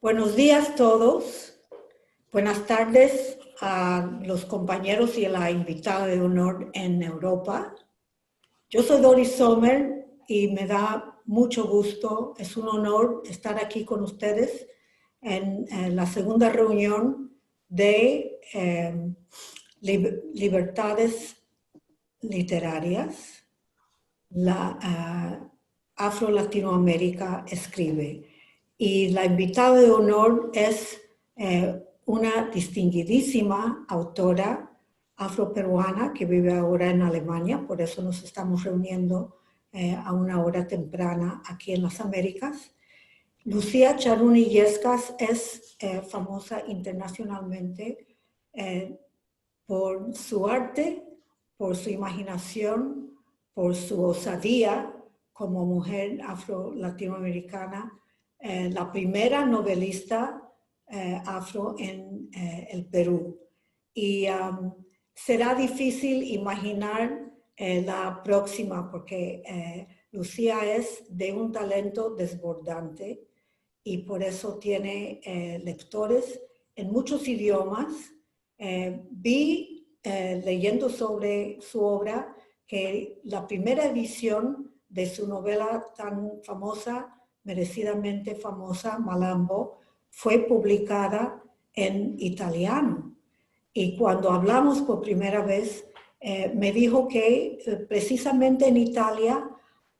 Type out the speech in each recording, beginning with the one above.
Buenos días todos. Buenas tardes a los compañeros y a la invitada de honor en Europa. Yo soy Doris Sommer y me da mucho gusto, es un honor estar aquí con ustedes en la segunda reunión de Libertades Literarias. La Afro-Latinoamérica escribe. Y la invitada de honor es una distinguidísima autora afroperuana que vive ahora en Alemania, por eso nos estamos reuniendo a una hora temprana aquí en las Américas. Lucía Charún Illescas es famosa internacionalmente por su arte, por su imaginación, por su osadía como mujer afro-latinoamericana, la primera novelista afro en el Perú. Y será difícil imaginar la próxima porque Lucía es de un talento desbordante y por eso tiene lectores en muchos idiomas. Vi leyendo sobre su obra que la primera edición de su novela tan famosa, merecidamente famosa, Malambo, fue publicada en italiano. Y cuando hablamos por primera vez, me dijo que precisamente en Italia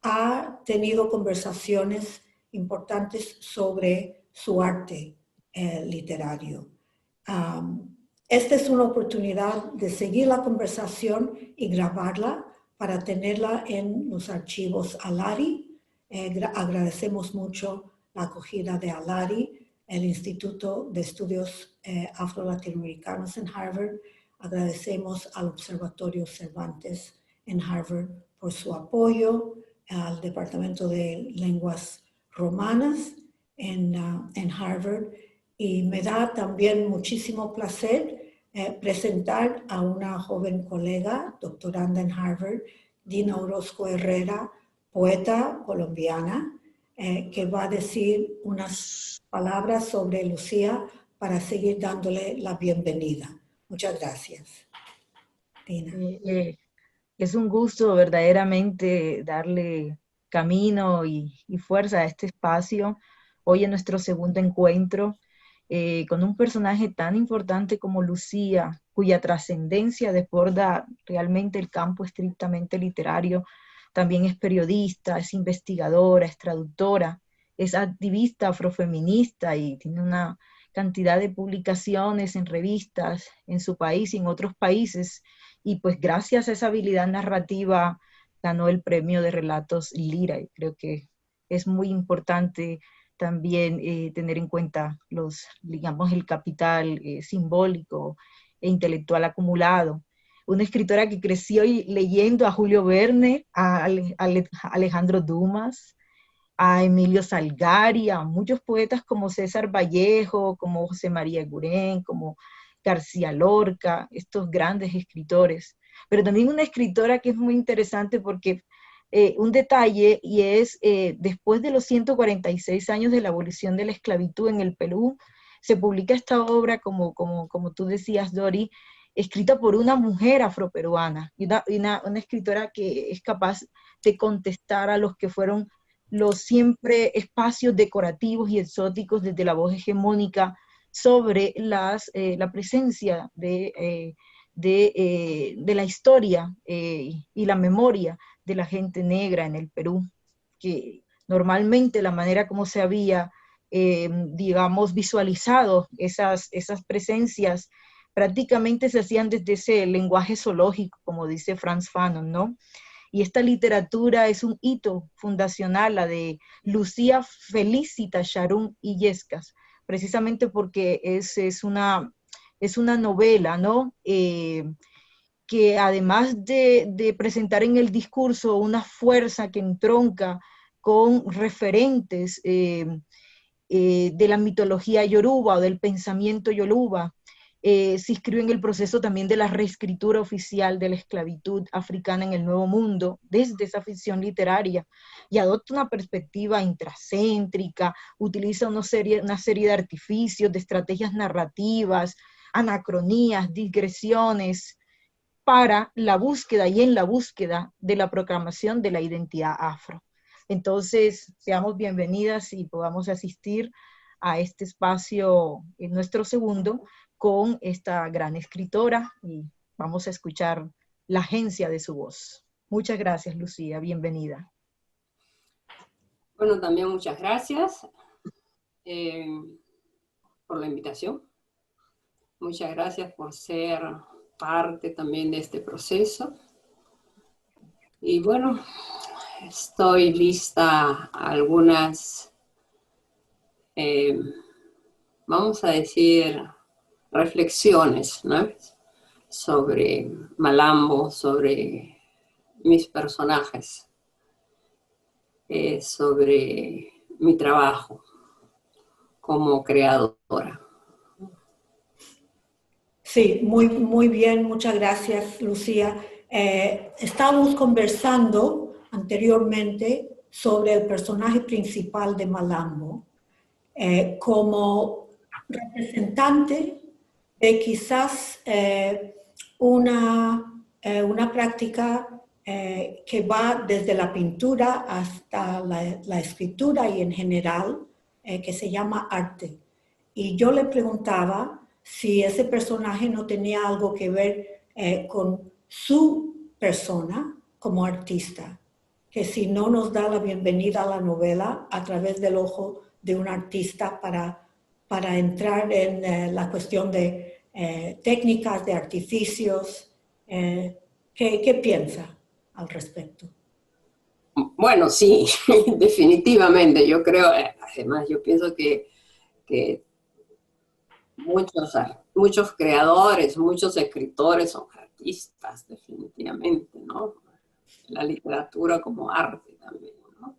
ha tenido conversaciones importantes sobre su arte literario. Esta es una oportunidad de seguir la conversación y grabarla para tenerla en los archivos ALARI. Agradecemos mucho la acogida de ALARI, el Instituto de Estudios Afro-Latinoamericanos en Harvard. Agradecemos al Observatorio Cervantes en Harvard por su apoyo, al Departamento de Lenguas Romanas en Harvard. Y me da también muchísimo placer presentar a una joven colega, doctoranda en Harvard, Dina Orozco Herrera, poeta colombiana, que va a decir unas palabras sobre Lucía para seguir dándole la bienvenida. Muchas gracias. Dina. Es un gusto verdaderamente darle camino y fuerza a este espacio. Hoy en nuestro segundo encuentro con un personaje tan importante como Lucía, cuya trascendencia desborda realmente el campo estrictamente literario. También es periodista, es investigadora, es traductora, es activista afrofeminista y tiene una cantidad de publicaciones en revistas en su país y en otros países. Y pues gracias a esa habilidad narrativa ganó el premio de relatos Lira. Y creo que es muy importante también tener en cuenta digamos, el capital simbólico e intelectual acumulado. Una escritora que creció leyendo a Julio Verne, a Alejandro Dumas, a Emilio Salgari, a muchos poetas como César Vallejo, como José María Guren, como García Lorca, estos grandes escritores. Pero también una escritora que es muy interesante porque un detalle, y es después de los 146 años de la abolición de la esclavitud en el Perú, se publica esta obra, como tú decías, Dori, escrita por una mujer afroperuana, y una escritora que es capaz de contestar a los que fueron los siempre espacios decorativos y exóticos desde la voz hegemónica sobre la presencia de la historia y la memoria de la gente negra en el Perú, que normalmente la manera como se había, digamos, visualizado esas presencias prácticamente se hacían desde ese lenguaje zoológico, como dice Frantz Fanon, ¿no? Y esta literatura es un hito fundacional, la de Lucía Felicita Charún Illescas, precisamente porque es una novela, ¿no? Que además de presentar en el discurso una fuerza que entronca con referentes de la mitología yoruba o del pensamiento yoruba, se inscribe en el proceso también de la reescritura oficial de la esclavitud africana en el Nuevo Mundo, desde esa ficción literaria, y adopta una perspectiva intracéntrica, utiliza una serie de artificios, de estrategias narrativas, anacronías, digresiones, para la búsqueda y en la búsqueda de la proclamación de la identidad afro. Entonces, seamos bienvenidas y podamos asistir a este espacio, en nuestro segundo, con esta gran escritora, y vamos a escuchar la agencia de su voz. Muchas gracias, Lucía, bienvenida. Bueno, también muchas gracias por la invitación. Muchas gracias por ser parte también de este proceso. Y bueno, estoy lista a algunas, vamos a decir, reflexiones, ¿no?, sobre Malambo, sobre mis personajes, sobre mi trabajo como creadora. Sí, muy bien, muchas gracias, Lucía. Estábamos conversando anteriormente sobre el personaje principal de Malambo como representante de quizás una práctica que va desde la pintura hasta la escritura y en general, que se llama arte. Y yo le preguntaba si ese personaje no tenía algo que ver con su persona como artista, que si no nos da la bienvenida a la novela a través del ojo de un artista para entrar en la cuestión de técnicas, de artificios. ¿Qué piensa al respecto? Bueno, sí, definitivamente. Yo creo, además, yo pienso que muchos creadores, muchos escritores son artistas, definitivamente, ¿no? La literatura como arte también, ¿no?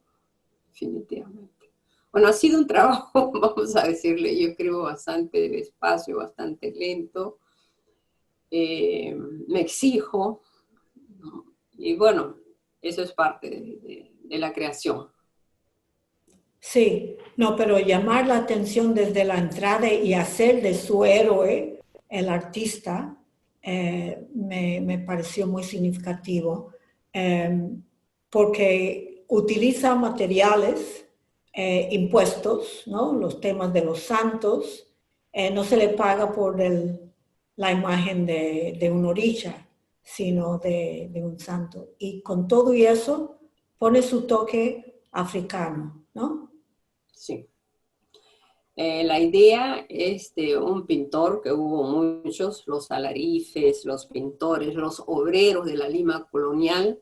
Definitivamente. Bueno, ha sido un trabajo, vamos a decirle, yo escribo bastante despacio, bastante lento, me exijo, ¿no? Y bueno, eso es parte de la creación. Sí, no, pero llamar la atención desde la entrada y hacer de su héroe el artista me pareció muy significativo, porque utiliza materiales impuestos, ¿no? Los temas de los santos, no se le paga por la imagen de un orisha, sino de un santo. Y con todo y eso pone su toque africano, ¿no? Sí. La idea es de un pintor, que hubo muchos, los alarifes, los pintores, los obreros de la Lima colonial.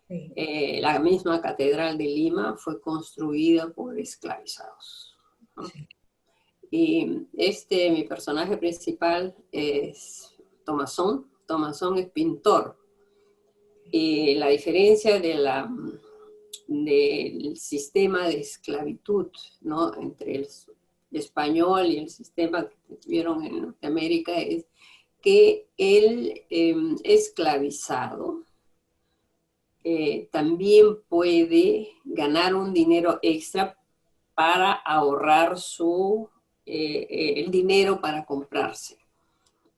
Sí. La misma catedral de Lima fue construida por esclavizados, ¿no? Sí. Y mi personaje principal es Thomasson. Thomasson es pintor. Y la diferencia del sistema de esclavitud, ¿no?, entre el español y el sistema que tuvieron en Norteamérica, es que el esclavizado también puede ganar un dinero extra para ahorrar el dinero para comprarse.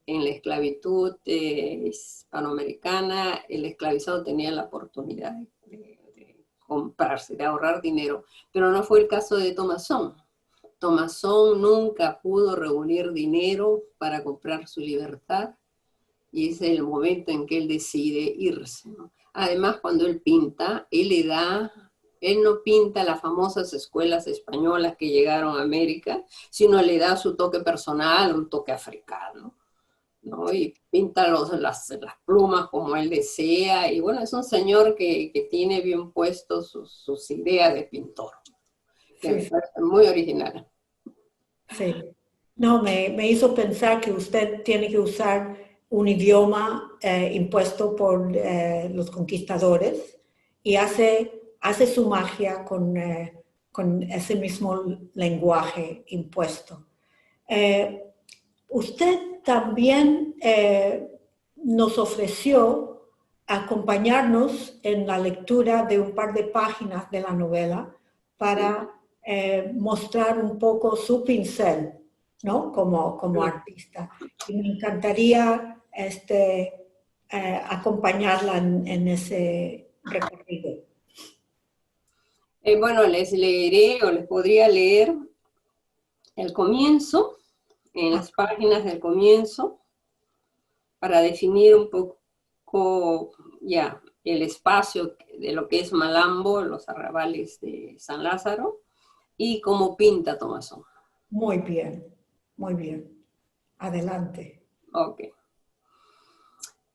En la esclavitud hispanoamericana, el esclavizado tenía la oportunidad de comprarse, de ahorrar dinero, pero no fue el caso de Thomasson. Thomasson nunca pudo reunir dinero para comprar su libertad, y ese es el momento en que él decide irse, ¿no? Además, cuando él pinta, él no pinta las famosas escuelas españolas que llegaron a América, sino le da su toque personal, un toque africano, ¿no? Y pinta las plumas como él desea, y bueno, es un señor que tiene bien puestos sus ideas de pintor, que sí, me parece muy original. Sí, no, me hizo pensar que usted tiene que usar un idioma impuesto por los conquistadores y hace su magia con ese mismo lenguaje impuesto. Usted también nos ofreció acompañarnos en la lectura de un par de páginas de la novela para mostrar un poco su pincel, ¿no? Como artista. Y me encantaría acompañarla en ese recorrido. Bueno, les leeré o les podría leer el comienzo, en las páginas del comienzo, para definir un poco ya el espacio de lo que es Malambo, los arrabales de San Lázaro, y cómo pinta Thomasson. Muy bien, muy bien. Adelante. Ok.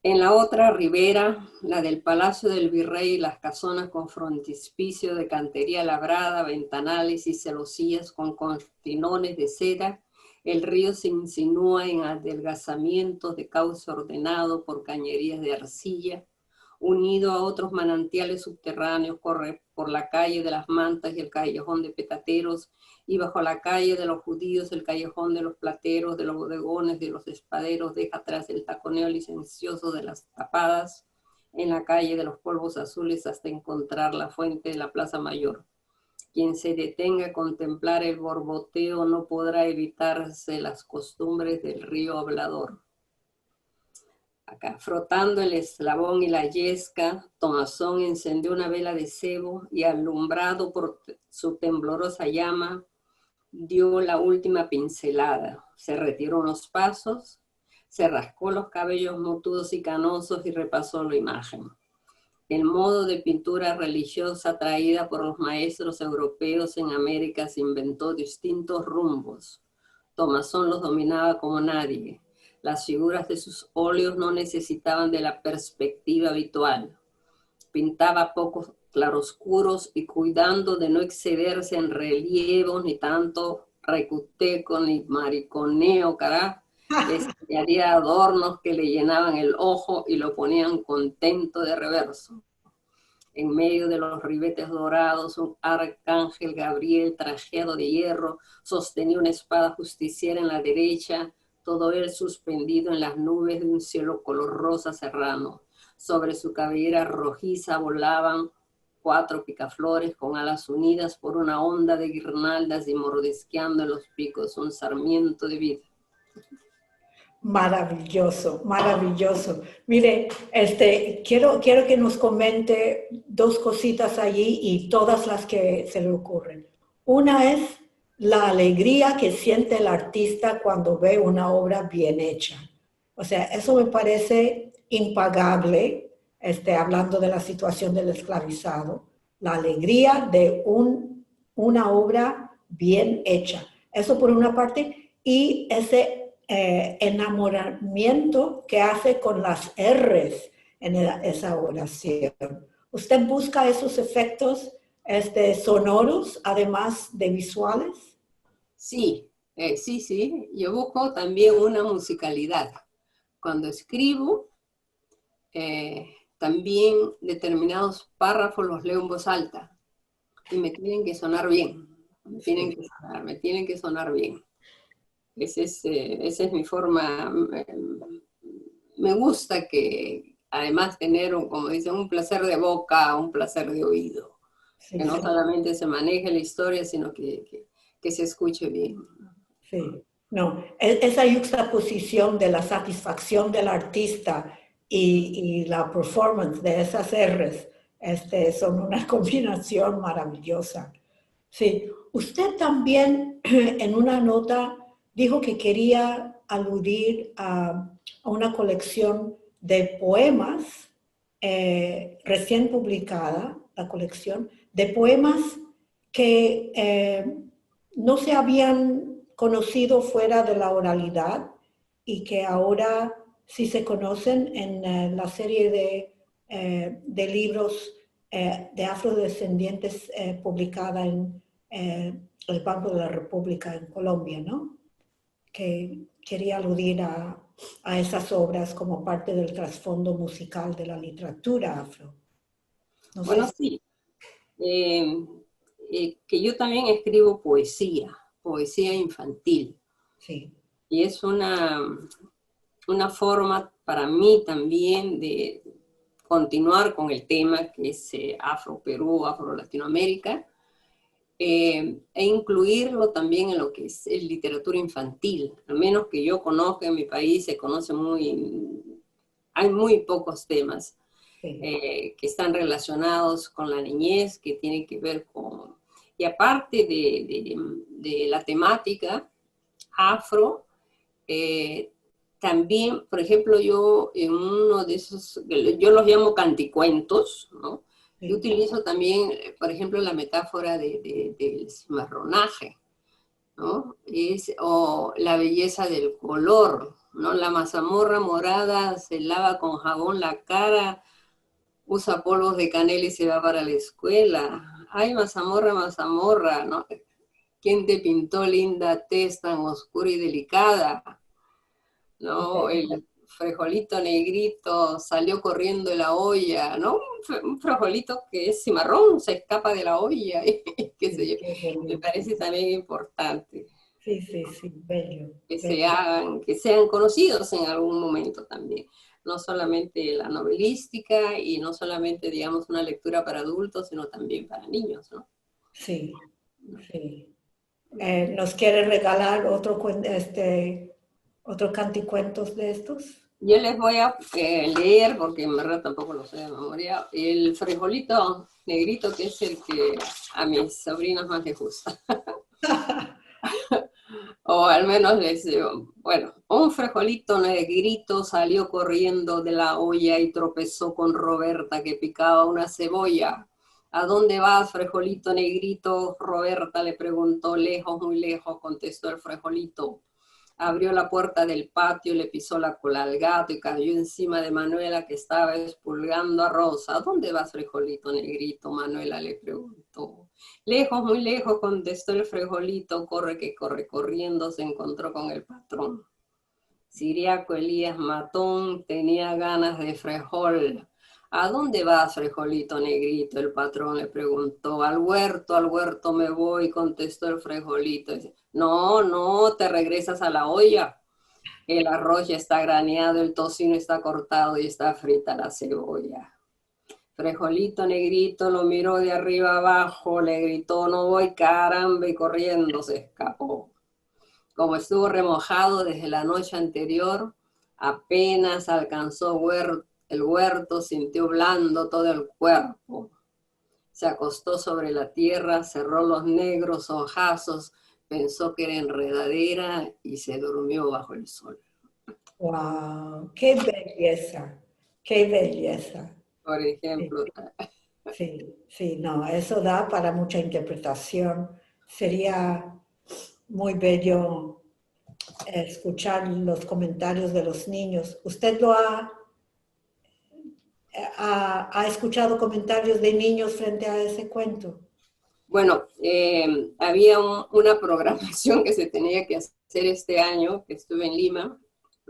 En la otra ribera, la del Palacio del Virrey, las casonas con frontispicio de cantería labrada, ventanales y celosías con cortinones de seda, el río se insinúa en adelgazamientos de cauce ordenado por cañerías de arcilla, unido a otros manantiales subterráneos, corre por la calle de las Mantas y el callejón de Petateros, y bajo la calle de los judíos, el callejón de los plateros, de los bodegones, de los espaderos, deja atrás el taconeo licencioso de las tapadas, en la calle de los polvos azules hasta encontrar la fuente de la Plaza Mayor. Quien se detenga a contemplar el borboteo no podrá evitarse las costumbres del río hablador. Acá, frotando el eslabón y la yesca, Thomasson encendió una vela de cebo y, alumbrado por su temblorosa llama, dio la última pincelada. Se retiró unos pasos, se rascó los cabellos motudos y canosos y repasó la imagen. El modo de pintura religiosa traída por los maestros europeos en América se inventó distintos rumbos. Thomasson los dominaba como nadie. Las figuras de sus óleos no necesitaban de la perspectiva habitual. Pintaba pocos claroscuros y cuidando de no excederse en relievos, ni tanto recuteco, ni mariconeo, les añadía adornos que le llenaban el ojo y lo ponían contento de reverso. En medio de los ribetes dorados, un arcángel Gabriel trajeado de hierro sostenía una espada justiciera en la derecha, todo él suspendido en las nubes de un cielo color rosa serrano. Sobre su cabellera rojiza volaban 4 picaflores con alas unidas por una onda de guirnaldas y mordisqueando en los picos un sarmiento de vida. Maravilloso, maravilloso. Mire, quiero que nos comente 2 cositas allí y todas las que se le ocurren. Una es la alegría que siente el artista cuando ve una obra bien hecha. O sea, eso me parece impagable, hablando de la situación del esclavizado, la alegría de una obra bien hecha. Eso por una parte, y ese enamoramiento que hace con las R's en esa oración. ¿Usted busca esos efectos sonoros, además de visuales? Sí, sí. Yo busco también una musicalidad. Cuando escribo, también determinados párrafos los leo en voz alta y me tienen que sonar bien. Me tienen que sonar bien. Esa es mi forma. Me gusta que además tener, como dicen, un placer de boca, un placer de oído. Sí, que no solamente se maneje la historia, sino que se escuche bien. Sí, no, esa juxtaposición de la satisfacción del artista y la performance de esas R's son una combinación maravillosa. Sí, usted también en una nota dijo que quería aludir a una colección de poemas recién publicada, la colección de poemas que no se habían conocido fuera de la oralidad y que ahora sí se conocen en la serie de libros de afrodescendientes publicada en el Banco de la República en Colombia, ¿no? Que quería aludir a esas obras como parte del trasfondo musical de la literatura afro. No bueno, sé. Sí. Que yo también escribo poesía infantil. Sí. Y es una una forma para mí también de continuar con el tema que es Afro-Perú, Afro-Latinoamérica, e incluirlo también en lo que es literatura infantil. Al menos que yo conozca en mi país, hay muy pocos temas que están relacionados con la niñez, que tienen que ver con... Y aparte de la temática afro, también, por ejemplo, yo en uno de esos, yo los llamo canticuentos, ¿no? Sí. Yo utilizo también, por ejemplo, la metáfora del cimarronaje, ¿no? O la belleza del color, ¿no? La mazamorra morada se lava con jabón la cara, usa polvos de canela y se va para la escuela. Ay, mazamorra, mazamorra, ¿no? ¿Quién te pintó linda tez tan oscura y delicada? ¿No? El frijolito negrito salió corriendo de la olla, ¿no? Un frijolito que es cimarrón, se escapa de la olla, qué sé yo. Me parece también importante. Sí, sí, sí, bello. Que sean conocidos en algún momento también. No solamente la novelística y no solamente, digamos, una lectura para adultos, sino también para niños, ¿no? Sí, sí. ¿Nos quiere regalar otro canticuentos de estos? Yo les voy a leer, porque en verdad tampoco lo sé de memoria, el frijolito negrito, que es el que a mis sobrinos más les gusta. O al menos les digo, bueno, un frijolito negrito salió corriendo de la olla y tropezó con Roberta que picaba una cebolla. ¿A dónde vas, frijolito negrito? Roberta le preguntó. Lejos, muy lejos, contestó el frijolito. Abrió la puerta del patio, le pisó la cola al gato y cayó encima de Manuela que estaba expulgando a Rosa. ¿A dónde vas, frijolito negrito? Manuela le preguntó. Lejos, muy lejos, contestó el frijolito. Corre que corre, corriendo se encontró con el patrón. Siriaco Elías Matón tenía ganas de frijol. ¿A dónde vas, frijolito negrito? El patrón le preguntó. Al huerto me voy, contestó el frijolito. No, no, te regresas a la olla. El arroz ya está graneado, el tocino está cortado y está frita la cebolla. Frijolito negrito lo miró de arriba abajo, le gritó, no voy, caramba, y corriendo se escapó. Como estuvo remojado desde la noche anterior, apenas alcanzó el huerto, sintió blando todo el cuerpo. Se acostó sobre la tierra, cerró los negros ojazos, pensó que era enredadera y se durmió bajo el sol. ¡Wow! ¡Qué belleza! ¡Qué belleza! Por ejemplo. Sí, sí, no, eso da para mucha interpretación. Sería muy bello escuchar los comentarios de los niños. ¿Usted ha escuchado comentarios de niños frente a ese cuento? Bueno, había una programación que se tenía que hacer este año, que estuve en Lima.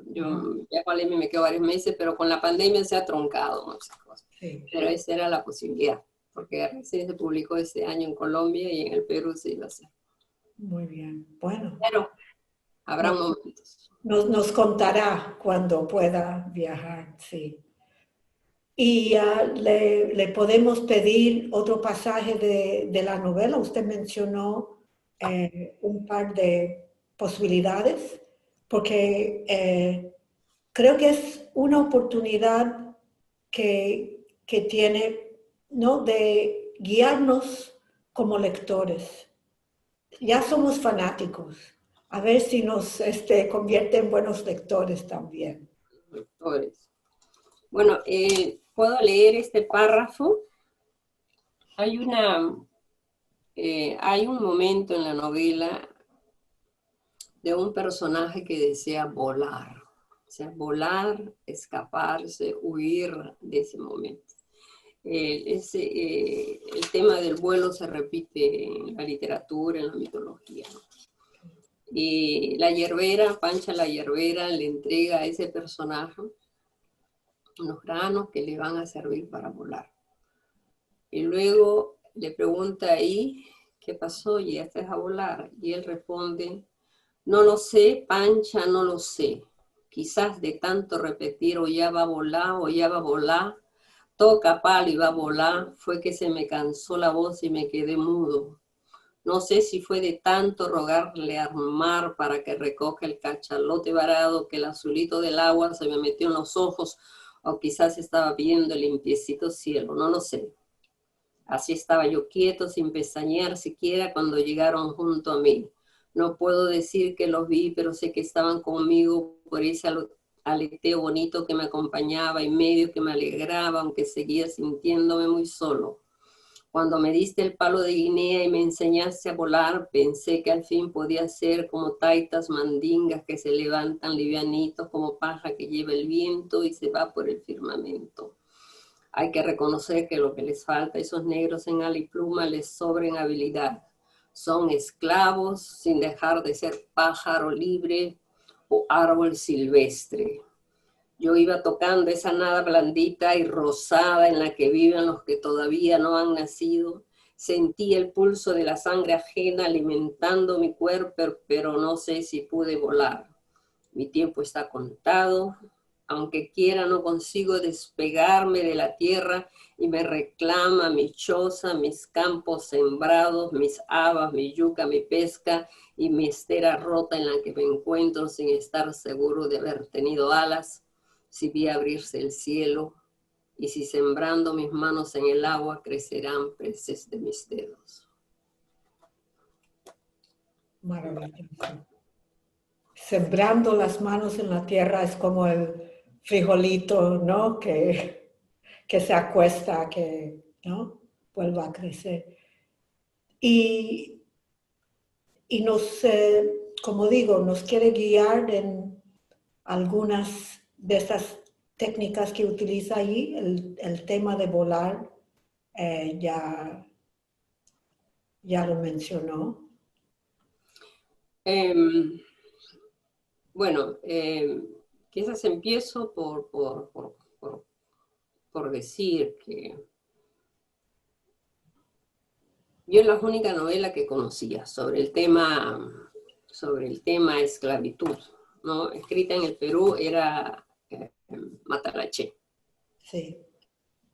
Yo ya con Lima me quedo varios meses, pero con la pandemia se ha truncado muchas cosas. Sí. Pero esa era la posibilidad, porque recién se publicó este año en Colombia y en el Perú se iba a hacer. Muy bien, bueno. Pero habrá momentos. Nos contará cuando pueda viajar, sí. Y le podemos pedir otro pasaje de la novela. Usted mencionó un par de posibilidades, porque creo que es una oportunidad que tiene, ¿no?, de guiarnos como lectores. Ya somos fanáticos. A ver si nos convierte en buenos lectores también. Lectores. Bueno, puedo leer este párrafo. Hay un momento en la novela de un personaje que desea volar. O sea, volar, escaparse, huir de ese momento. El tema del vuelo se repite en la literatura, en la mitología, ¿no? Y la hierbera, Pancha la hierbera, le entrega a ese personaje unos granos que le van a servir para volar. Y luego le pregunta ahí, ¿qué pasó? ¿Llegaste a volar? Y él responde, no lo sé, Pancha, no lo sé. quizás de tanto repetir, o ya va a volar, toca palo y va a volar, fue que se me cansó la voz y me quedé mudo. No sé si fue de tanto rogarle al mar para que recoja el cachalote varado que el azulito del agua se me metió en los ojos, o quizás estaba viendo el limpiecito cielo, no lo sé. Así estaba yo quieto, sin pestañear siquiera cuando llegaron junto a mí. No puedo decir que los vi, pero sé que estaban conmigo por ese aleteo bonito que me acompañaba y medio que me alegraba, aunque seguía sintiéndome muy solo. Cuando me diste el palo de Guinea y me enseñaste a volar, pensé que al fin podía ser como taitas mandingas que se levantan livianitos como paja que lleva el viento y se va por el firmamento. Hay que reconocer que lo que les falta a esos negros en ala y pluma les sobra en habilidad. Son esclavos sin dejar de ser pájaro libre o árbol silvestre. Yo iba tocando esa nada blandita y rosada en la que viven los que todavía no han nacido. Sentí el pulso de la sangre ajena alimentando mi cuerpo, pero no sé si pude volar. Mi tiempo está contado. Aunque quiera, no consigo despegarme de la tierra y me reclama mi choza, mis campos sembrados, mis habas, mi yuca, mi pesca y mi estera rota en la que me encuentro sin estar seguro de haber tenido alas. Si vi abrirse el cielo y si sembrando mis manos en el agua crecerán peces de mis dedos. Maravilloso. Sembrando las manos en la tierra es como el frijolito, ¿no? Que se acuesta, que, ¿no? Vuelva a crecer. Y nos, como digo, nos quiere guiar en algunas de estas técnicas que utiliza ahí. El tema de volar ya lo mencionó. Bueno, quizás empiezo por decir que yo la única novela que conocía sobre el tema esclavitud, ¿no? Escrita en el Perú era Matalaché. Sí.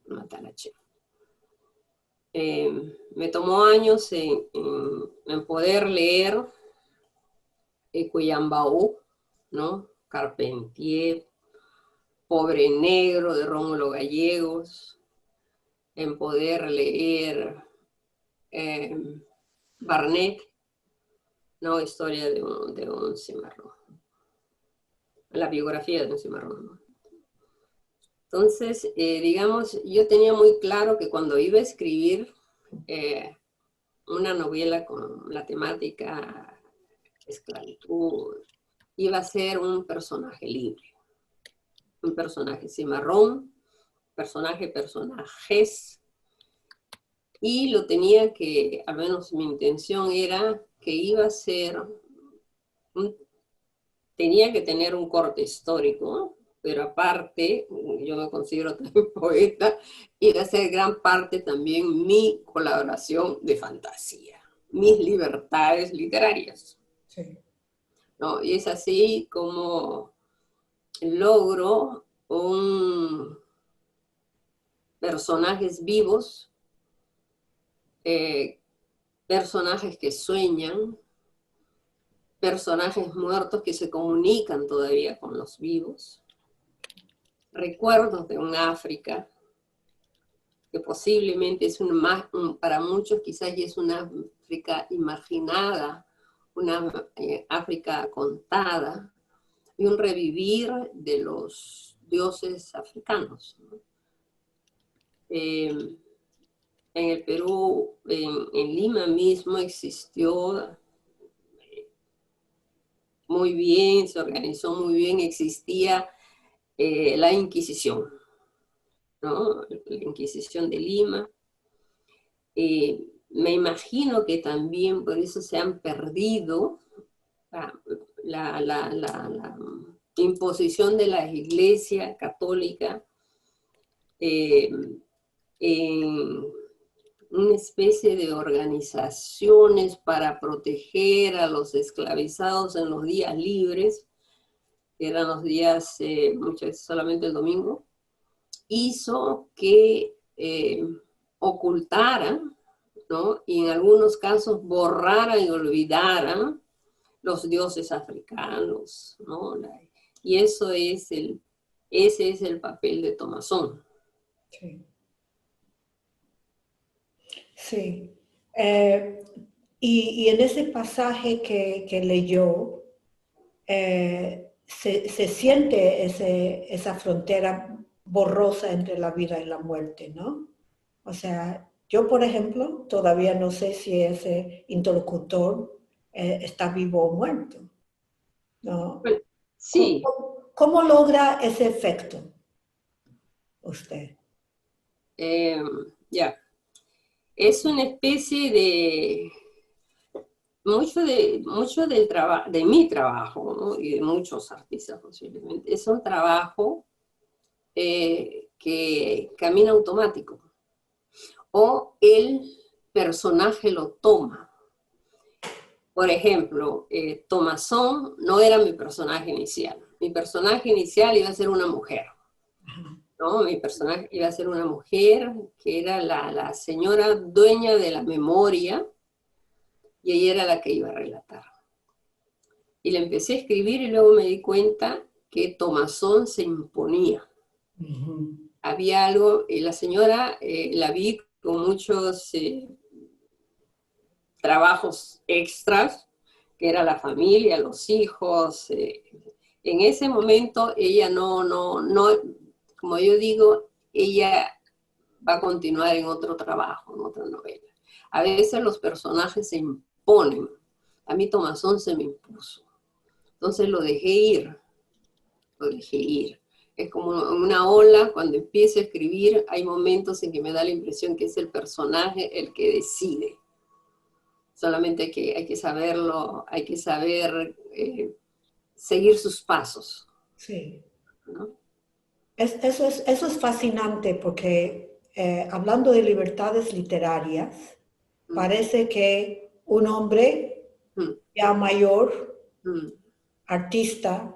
Matalaché. Me tomó años en poder leer Cuyambao, ¿no? Carpentier, Pobre Negro de Rómulo Gallegos, en poder leer Barnett, ¿no? Historia de un cimarrón, la biografía de un cimarrón, ¿no? Entonces, digamos, yo tenía muy claro que cuando iba a escribir una novela con la temática esclavitud, iba a ser un personaje libre, un personaje cimarrón, personajes, y lo tenía que, al menos mi intención era que iba a ser, tenía que tener un corte histórico, ¿no? Pero aparte, yo me considero también poeta, iba a ser gran parte también mi colaboración de fantasía, mis libertades literarias. Sí. ¿No? Y es así como logro personajes vivos, personajes que sueñan, personajes muertos que se comunican todavía con los vivos, recuerdos de un África que posiblemente es para muchos quizás ya es una África imaginada, una África contada, y un revivir de los dioses africanos, ¿no? En el Perú, en Lima mismo existió muy bien, se organizó muy bien, existía la Inquisición, ¿no? La Inquisición de Lima. Me imagino que también por eso se han perdido la imposición de la Iglesia Católica en una especie de organizaciones para proteger a los esclavizados en los días libres, eran los días, muchas veces solamente el domingo, hizo que ocultaran, ¿no? Y en algunos casos borraran y olvidaran los dioses africanos, ¿no? Y ese es el papel de Thomasson. Sí. Sí. Y en ese pasaje que leyó, se siente esa frontera borrosa entre la vida y la muerte, ¿no? O sea, yo, por ejemplo, todavía no sé si ese interlocutor está vivo o muerto, ¿no? Sí. ¿Cómo logra ese efecto usted? Ya. Es una especie de mucho de mi trabajo, ¿no? Y de muchos artistas posiblemente. Es un trabajo que camina automático. O el personaje lo toma. Por ejemplo, Thomasson no era mi personaje inicial. Mi personaje inicial iba a ser una mujer, ¿no? Mi personaje iba a ser una mujer que era la señora dueña de la memoria, y ella era la que iba a relatar. Y le empecé a escribir y luego me di cuenta que Thomasson se imponía. Había algo, la señora la vi con muchos trabajos extras, que era la familia, los hijos. En ese momento ella no, como yo digo, ella va a continuar en otro trabajo, en otra novela. A veces los personajes se imponen. A mí Thomasson se me impuso. Entonces lo dejé ir, lo dejé ir. Es como una ola, cuando empiezo a escribir, hay momentos en que me da la impresión que es el personaje el que decide. Solamente hay que saberlo, hay que saber seguir sus pasos. Sí. ¿No? Eso es fascinante porque hablando de libertades literarias, parece que un hombre ya mayor, artista,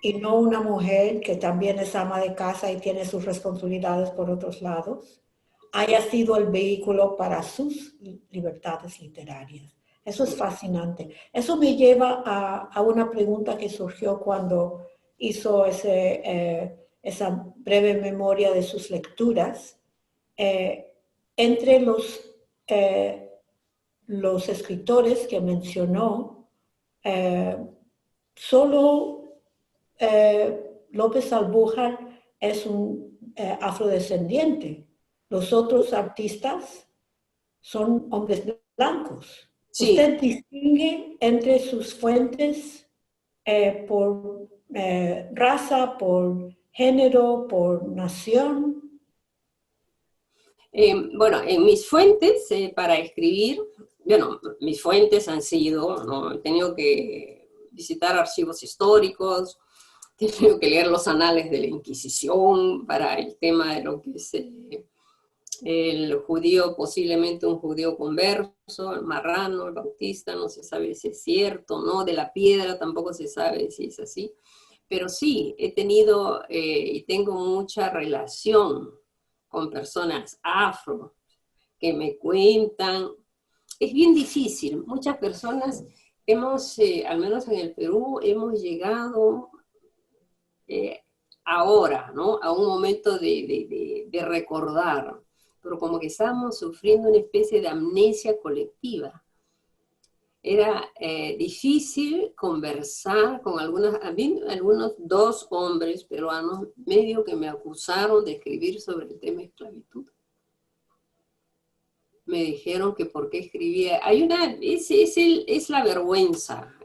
y no una mujer que también es ama de casa y tiene sus responsabilidades por otros lados, haya sido el vehículo para sus libertades literarias. Eso es fascinante. Eso me lleva a una pregunta que surgió cuando hizo esa breve memoria de sus lecturas. Entre los escritores que mencionó, solo López Albújar es un afrodescendiente. Los otros artistas son hombres blancos. Sí. ¿Usted distingue entre sus fuentes por raza, por género, por nación? Bueno, en mis fuentes para escribir, bueno, mis fuentes han sido, ¿no? He tenido que visitar archivos históricos, he tenido que leer los anales de la Inquisición para el tema de lo que es el judío, posiblemente un judío converso, el marrano, el bautista, no se sabe si es cierto, ¿no? De la piedra tampoco se sabe si es así. Pero sí, he tenido y tengo mucha relación con personas afro que me cuentan. Es bien difícil. Muchas personas hemos, al menos en el Perú, hemos llegado ahora, ¿no? A un momento de recordar, pero como que estamos sufriendo una especie de amnesia colectiva. Era difícil conversar con algunos dos hombres peruanos medio que me acusaron de escribir sobre el tema esclavitud. Me dijeron que por qué escribía. Es la vergüenza,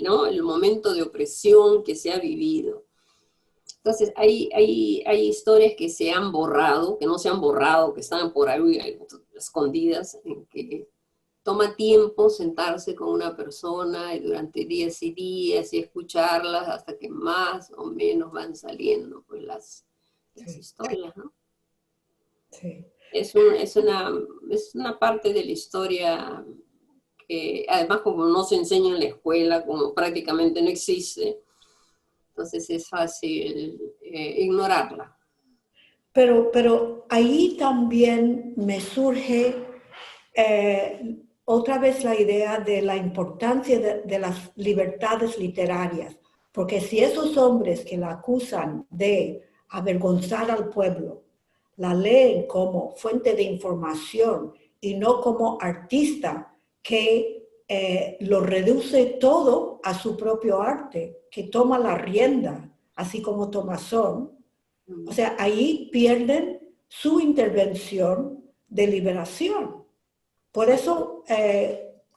¿no? El momento de opresión que se ha vivido. Entonces, hay historias que se han borrado, que no se han borrado, que están por ahí escondidas, en que toma tiempo sentarse con una persona y durante días y días y escucharlas hasta que más o menos van saliendo pues, las historias, ¿no? Sí. Es una parte de la historia que además como no se enseña en la escuela, como prácticamente no existe, Entonces es fácil ignorarla. Pero ahí también me surge otra vez la idea de la importancia de las libertades literarias, porque si esos hombres que la acusan de avergonzar al pueblo la leen como fuente de información y no como artista que lo reduce todo a su propio arte, que toma la rienda, así como Thomasson, o sea, ahí pierden su intervención de liberación. Por eso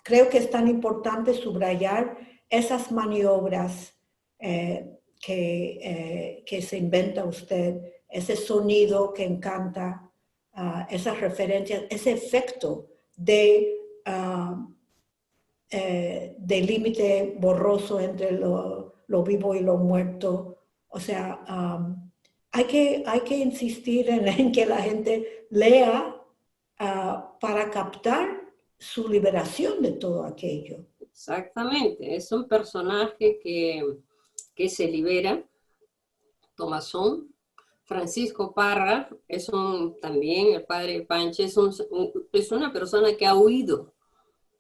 creo que es tan importante subrayar esas maniobras que se inventa usted, ese sonido que encanta, esas referencias, ese efecto de límite borroso entre lo vivo y lo muerto. O sea, hay que insistir en que la gente lea para captar su liberación de todo aquello. Exactamente, es un personaje que se libera, Thomasson. Francisco Parra es también el padre Panche, es una persona que ha huido,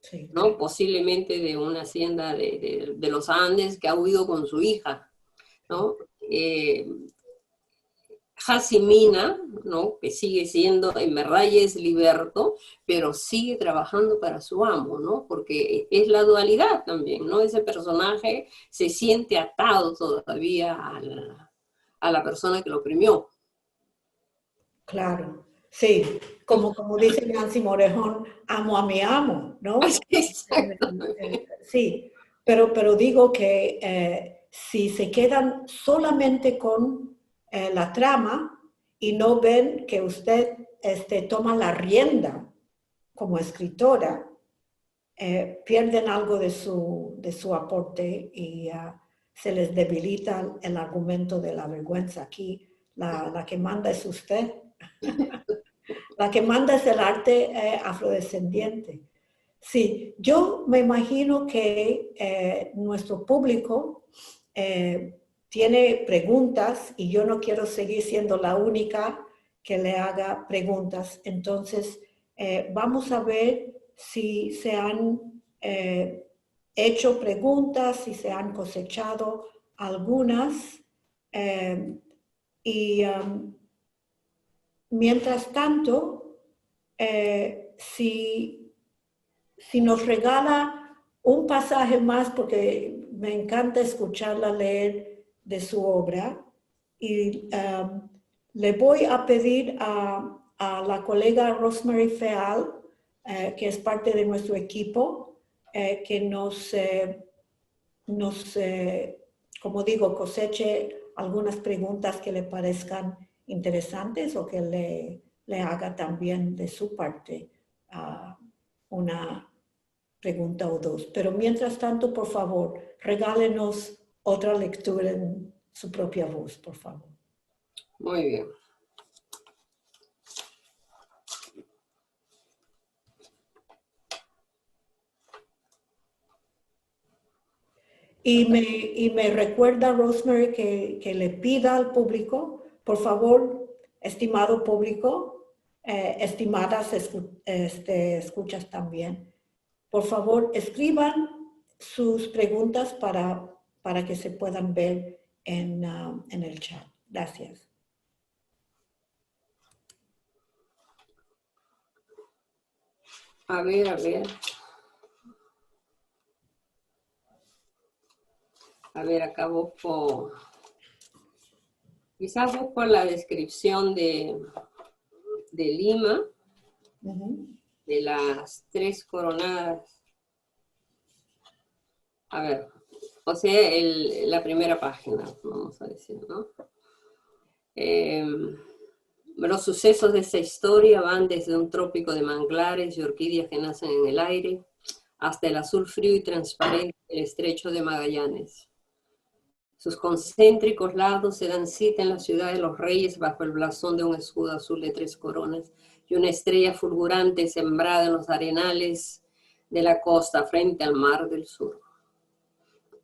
Sí. ¿no? Posiblemente de una hacienda de los Andes, que ha huido con su hija, ¿no? Jacimina, ¿no? Que sigue siendo, en verdad ya es liberto, pero sigue trabajando para su amo, ¿no? Porque es la dualidad también, ¿no? Ese personaje se siente atado todavía a la persona que lo oprimió. Claro, sí, como dice Nancy Morejón, amo a mi amo, ¿no? Sí, pero digo que si se quedan solamente con la trama y no ven que usted toma la rienda como escritora, pierden algo de su aporte y se les debilita el argumento de la vergüenza. Aquí la que manda es usted. La que manda es el arte afrodescendiente. Sí, yo me imagino que nuestro público tiene preguntas y yo no quiero seguir siendo la única que le haga preguntas. Entonces, vamos a ver si se han hecho preguntas, si se han cosechado algunas. Y mientras tanto, si nos regala un pasaje más, porque me encanta escucharla leer de su obra, y le voy a pedir a la colega Rosemary Feal, que es parte de nuestro equipo, que como digo, coseche algunas preguntas que le parezcan interesantes o que le haga también de su parte una pregunta o dos. Pero mientras tanto, por favor, regálenos otra lectura en su propia voz, por favor. Muy bien. Y me recuerda, Rosemary, que le pida al público, por favor, estimado público, estimadas escuchas también, por favor, escriban sus preguntas para que se puedan ver en el chat. Gracias. A ver, a ver. A ver, acá busco, quizás busco la descripción de Lima, de las 3 coronadas. A ver, o sea, la primera página, vamos a decir, ¿no? Los sucesos de esta historia van desde un trópico de manglares y orquídeas que nacen en el aire, hasta el azul frío y transparente del estrecho de Magallanes. Sus concéntricos lados se dan cita en la ciudad de los reyes bajo el blasón de un escudo azul de 3 coronas y una estrella fulgurante sembrada en los arenales de la costa frente al mar del sur.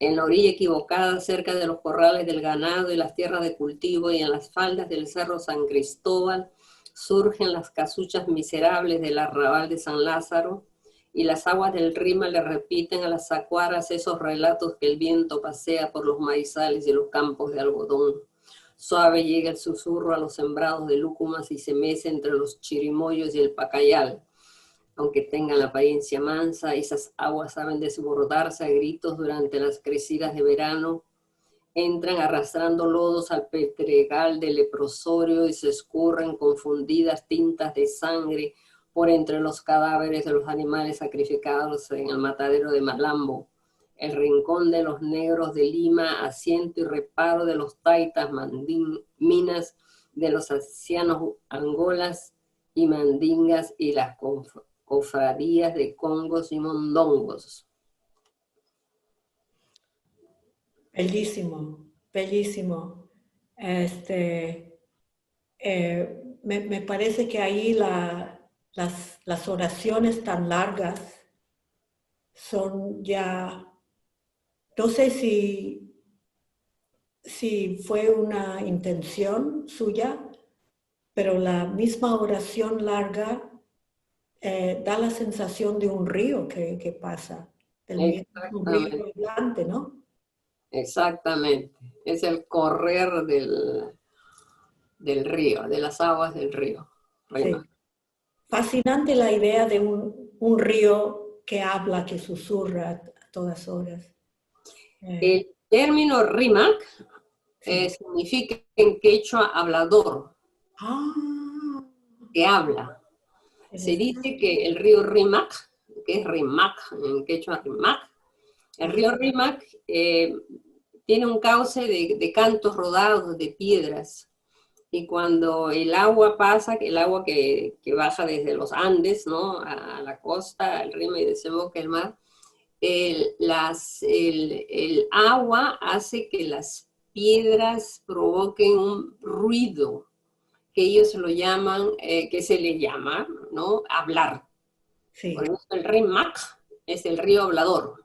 en la orilla equivocada, cerca de los corrales del ganado y las tierras de cultivo, y en las faldas del Cerro San Cristóbal, surgen las casuchas miserables del arrabal de San Lázaro, y las aguas del Rima le repiten a las sacuaras esos relatos que el viento pasea por los maizales y los campos de algodón. Suave llega el susurro a los sembrados de lúcumas y se mece entre los chirimoyos y el pacayal. Aunque tengan la apariencia mansa, esas aguas saben desbordarse a gritos durante las crecidas de verano, entran arrastrando lodos al pedregal del leprosorio y se escurren confundidas tintas de sangre por entre los cadáveres de los animales sacrificados en el matadero de Malambo, el rincón de los negros de Lima, asiento y reparo de los taitas minas, de los ancianos angolas y mandingas y las cofradías de congos y mondongos. Bellísimo, bellísimo. Me parece que ahí las oraciones tan largas son ya, no sé si fue una intención suya, pero la misma oración larga da la sensación de un río que pasa, del mismo río hablante, ¿no? Exactamente, es el correr del río, de las aguas del río. Sí. Fascinante la idea de un río que habla, que susurra a todas horas. El término Rimac significa en quechua hablador, que habla. Se dice que el río Rimac, que es Rimac, en quechua Rimac, el río Rimac tiene un cauce de cantos rodados de piedras, y cuando el agua pasa, el agua que baja desde los Andes, ¿no?, a la costa, al Rima y desemboca el mar, el agua hace que las piedras provoquen un ruido que ellos lo llaman, que se le llama, ¿no?, hablar. Sí. Por eso el Rimac es el río hablador,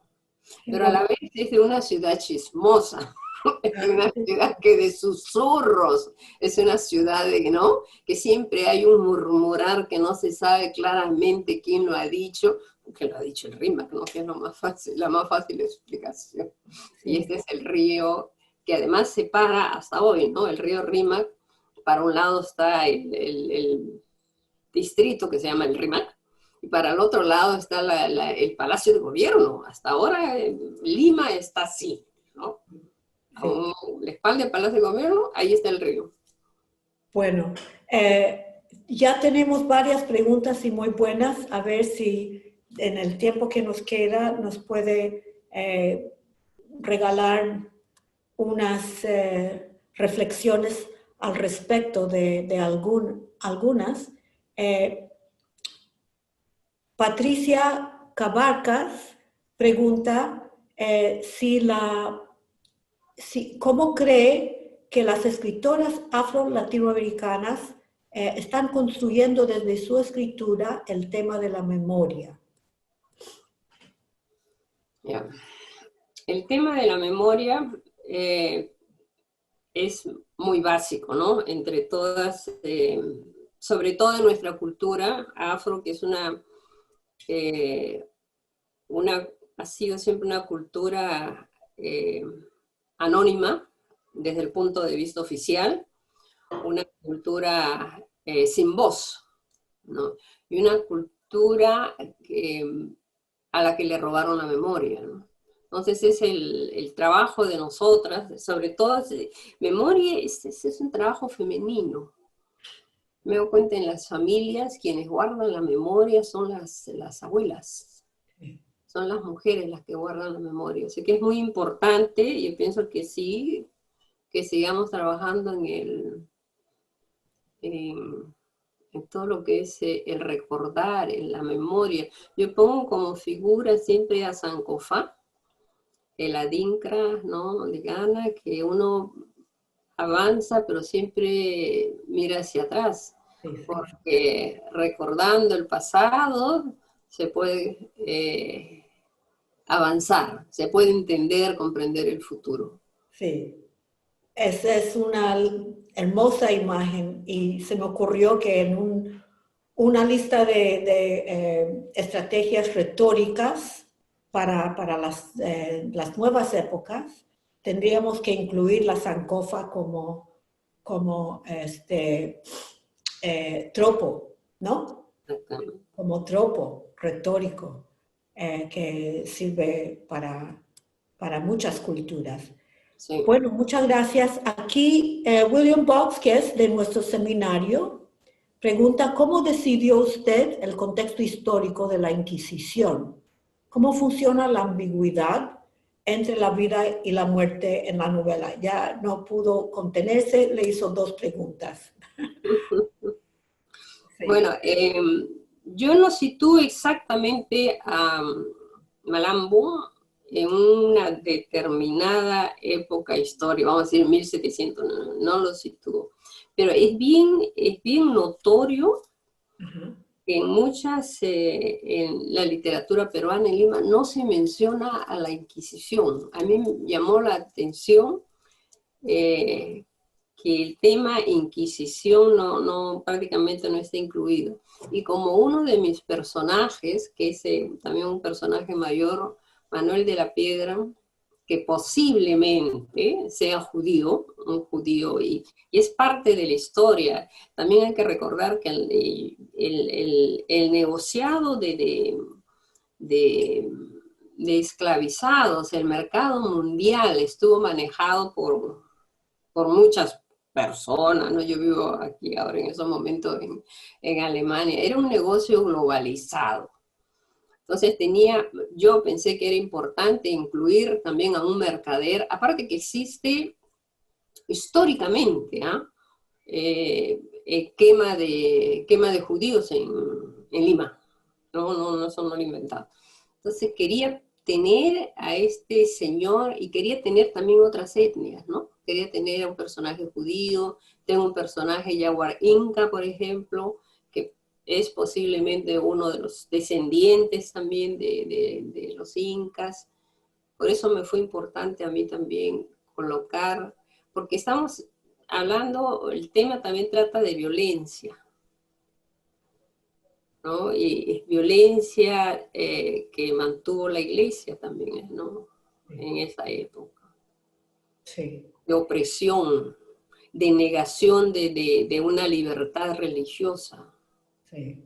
pero a la vez es de una ciudad chismosa. Es una ciudad que de susurros, es una ciudad ¿no?, que siempre hay un murmurar que no se sabe claramente quién lo ha dicho, que lo ha dicho el Rímac, ¿no?, que es lo más fácil, la más fácil explicación. Sí. Y este es el río que además separa hasta hoy, ¿no?, el río Rímac. Para un lado está el distrito que se llama el Rímac, y para el otro lado está el Palacio de Gobierno. Hasta ahora Lima está así, ¿no? Sí. A la espalda del Palacio de Gobierno, ahí está el río. Bueno, ya tenemos varias preguntas y muy buenas. A ver si en el tiempo que nos queda nos puede regalar unas reflexiones al respecto de algunas. Patricia Cabarcas pregunta ¿cómo cree que las escritoras afro-latinoamericanas están construyendo desde su escritura el tema de la memoria? Yeah. El tema de la memoria es muy básico, ¿no? Entre todas, sobre todo en nuestra cultura afro, que es ha sido siempre una cultura anónima desde el punto de vista oficial, una cultura sin voz, ¿no? Y una cultura a la que le robaron la memoria, ¿no? Entonces es el trabajo de nosotras, sobre todo, memoria es un trabajo femenino. Me doy cuenta en las familias, quienes guardan la memoria son las abuelas. Son las mujeres las que guardan la memoria. Así que es muy importante, y yo pienso que sí, que sigamos trabajando en todo lo que es el recordar, en la memoria. Yo pongo como figura siempre a Sankofa, el Adinkra, ¿no?, de Ghana, que uno avanza, pero siempre mira hacia atrás, porque recordando el pasado se puede avanzar, se puede entender, comprender el futuro. Sí, esa es una hermosa imagen y se me ocurrió que en una lista de estrategias retóricas para las nuevas épocas, tendríamos que incluir la sankofa como tropo, ¿no? Exactamente. Como tropo retórico que sirve para muchas culturas. Sí. Bueno, muchas gracias. Aquí William Box, que es de nuestro seminario, pregunta, ¿cómo decidió usted el contexto histórico de la Inquisición? ¿Cómo funciona la ambigüedad entre la vida y la muerte en la novela? Ya no pudo contenerse, le hizo dos preguntas. Sí. Bueno, yo no sitúo exactamente a Malambo en una determinada época histórica, vamos a decir 1700, no lo sitúo. Pero es bien notorio que en la literatura peruana en Lima no se menciona a la Inquisición. A mí me llamó la atención que el tema Inquisición prácticamente no está incluido. Y como uno de mis personajes, que es también un personaje mayor, Manuel de la Piedra, que posiblemente sea un judío, y es parte de la historia. También hay que recordar que el negociado de esclavizados, el mercado mundial estuvo manejado por muchas personas, ¿no? Yo vivo aquí ahora en esos momentos en Alemania. Era un negocio globalizado. Entonces yo pensé que era importante incluir también a un mercader, aparte que existe históricamente, quema de judíos en Lima. Eso no lo he inventado. Entonces quería tener a este señor y quería tener también otras etnias, ¿no? Quería tener a un personaje judío, tengo un personaje yaguar inca, por ejemplo, que es posiblemente uno de los descendientes también de los incas. Por eso me fue importante a mí también colocar, porque estamos hablando, el tema también trata de violencia, ¿no? Y violencia que mantuvo la iglesia también, ¿no? En esa época. Sí. De opresión, de negación de una libertad religiosa. Sí.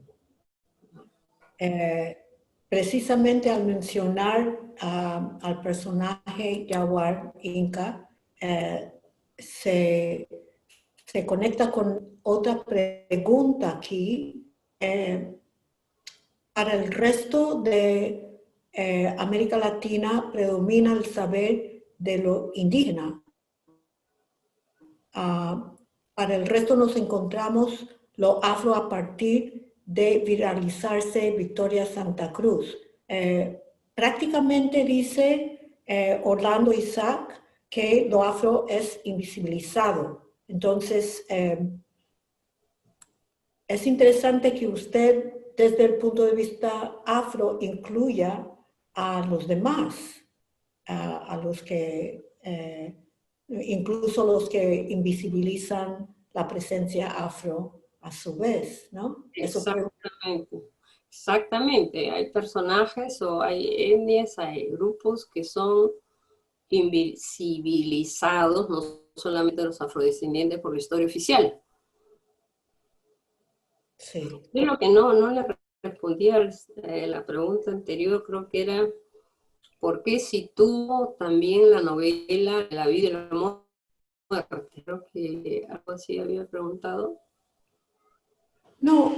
Precisamente al mencionar al personaje Yaguar Inca, se conecta con otra pregunta aquí. Para el resto de América Latina predomina el saber de lo indígena. Para el resto nos encontramos lo afro a partir de viralizarse Victoria Santa Cruz. Prácticamente dice Orlando Isaac que lo afro es invisibilizado. Entonces, es interesante que usted, desde el punto de vista afro, incluya a los demás, a los que, incluso los que invisibilizan la presencia afro a su vez, ¿no? Exactamente. Hay personajes o hay etnias, hay grupos que son invisibilizados, no solamente los afrodescendientes por la historia oficial. Sí. Yo lo que no le respondí a la pregunta anterior, creo que era ¿por qué situó también la novela La vida y la muerte? Creo que algo así había preguntado. No,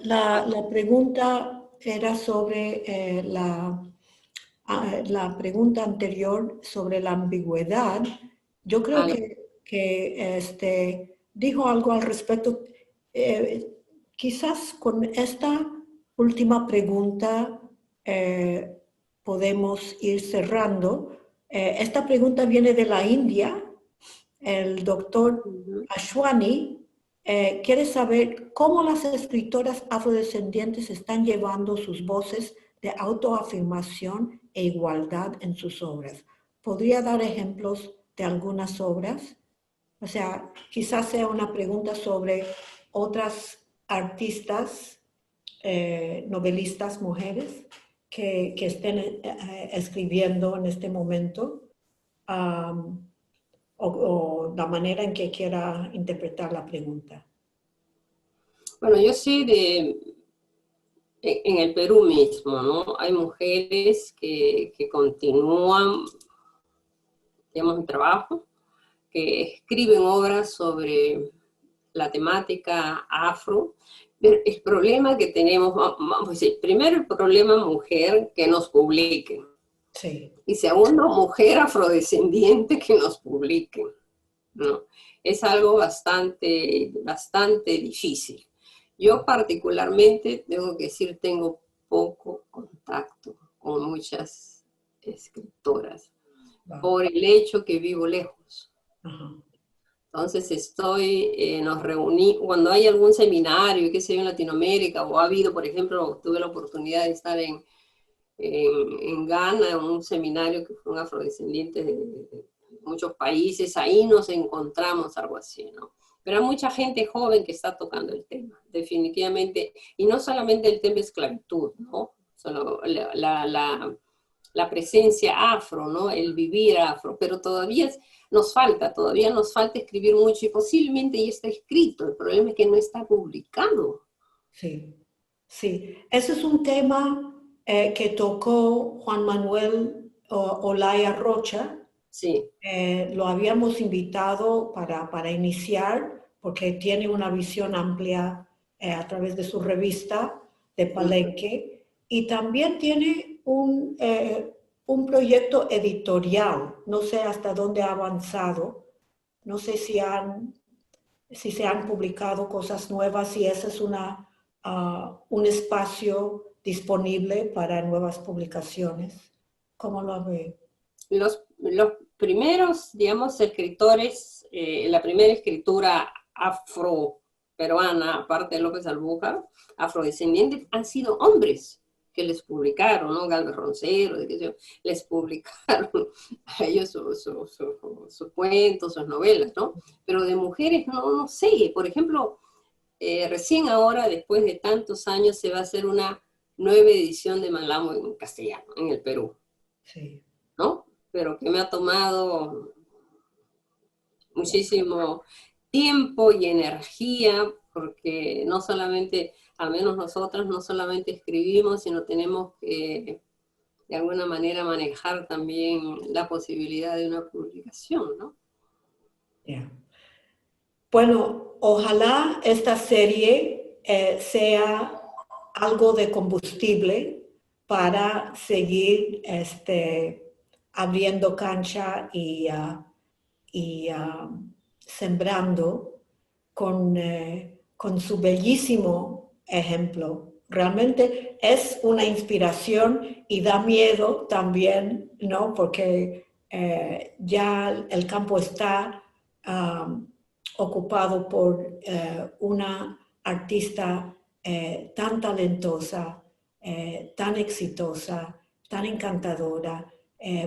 la pregunta era sobre la pregunta anterior sobre la ambigüedad. Yo creo que dijo algo al respecto. Quizás con esta última pregunta podemos ir cerrando. Esta pregunta viene de la India. El doctor Ashwani quiere saber cómo las escritoras afrodescendientes están llevando sus voces de autoafirmación e igualdad en sus obras. ¿Podría dar ejemplos de algunas obras? O sea, quizás sea una pregunta sobre otras artistas, novelistas, mujeres, que estén escribiendo en este momento, o la manera en que quiera interpretar la pregunta. Bueno, yo sé en el Perú mismo, ¿no? Hay mujeres que continúan, digamos, el trabajo, que escriben obras sobre la temática afro, pero el problema que tenemos, vamos a decir, primero el problema mujer que nos publiquen, Sí. y segundo mujer afrodescendiente que nos publiquen, ¿no? Es algo bastante difícil. Yo particularmente, tengo que decir, tengo poco contacto con muchas escritoras, por el hecho que vivo lejos. Ajá. Entonces nos reuní, cuando hay algún seminario, qué sé yo, en Latinoamérica, o ha habido, por ejemplo, tuve la oportunidad de estar en Ghana, en un seminario que fue un afrodescendiente de muchos países, ahí nos encontramos algo así, ¿no? Pero hay mucha gente joven que está tocando el tema, definitivamente, y no solamente el tema de esclavitud, ¿no? Solo la presencia afro, ¿no? El vivir afro, pero todavía nos falta escribir mucho y posiblemente ya está escrito, el problema es que no está publicado. Sí, sí. Ese es un tema que tocó Juan Manuel Olaya Rocha. Sí. Lo habíamos invitado para iniciar, porque tiene una visión amplia a través de su revista de Palenque, y también tiene un proyecto editorial. No sé hasta dónde ha avanzado, no sé si se han publicado cosas nuevas, si ese es un espacio disponible para nuevas publicaciones. ¿Cómo lo ve? Los primeros, digamos, escritores, la primera escritura afro-peruana, aparte de López Albújar, afrodescendientes, han sido hombres que les publicaron, ¿no? Galvez Roncero, les publicaron a ellos sus cuentos, sus novelas, ¿no? Pero de mujeres, no sé. Por ejemplo, recién ahora, después de tantos años, se va a hacer una nueva edición de Malamo en castellano, en el Perú. Sí. ¿No? Pero que me ha tomado muchísimo tiempo y energía, porque no solamente, al menos nosotras, no solamente escribimos, sino tenemos que, de alguna manera, manejar también la posibilidad de una publicación, ¿no? Yeah. Bueno, ojalá esta serie sea algo de combustible para seguir abriendo cancha y sembrando con su bellísimo ejemplo. Realmente es una inspiración y da miedo también, ¿no? Porque ya el campo está ocupado por una artista tan talentosa, tan exitosa, tan encantadora.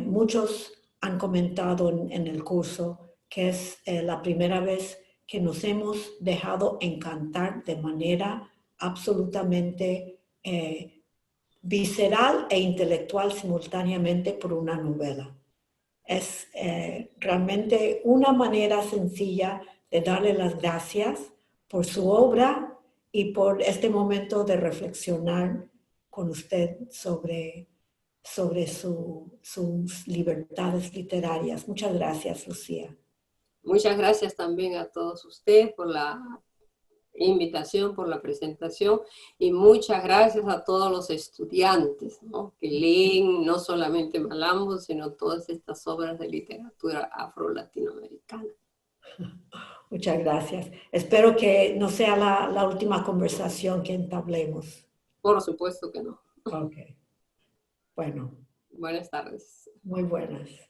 Muchos han comentado en el curso que es la primera vez que nos hemos dejado encantar de manera absolutamente visceral e intelectual simultáneamente por una novela. Es realmente una manera sencilla de darle las gracias por su obra y por este momento de reflexionar con usted sobre sus libertades literarias. Muchas gracias, Lucía. Muchas gracias también a todos ustedes por la invitación, por la presentación, y muchas gracias a todos los estudiantes, ¿no? Que leen no solamente Malambo, sino todas estas obras de literatura afro-latinoamericana. Muchas gracias. Espero que no sea la última conversación que entablemos. Por supuesto que no. Ok. Bueno. Buenas tardes. Muy buenas.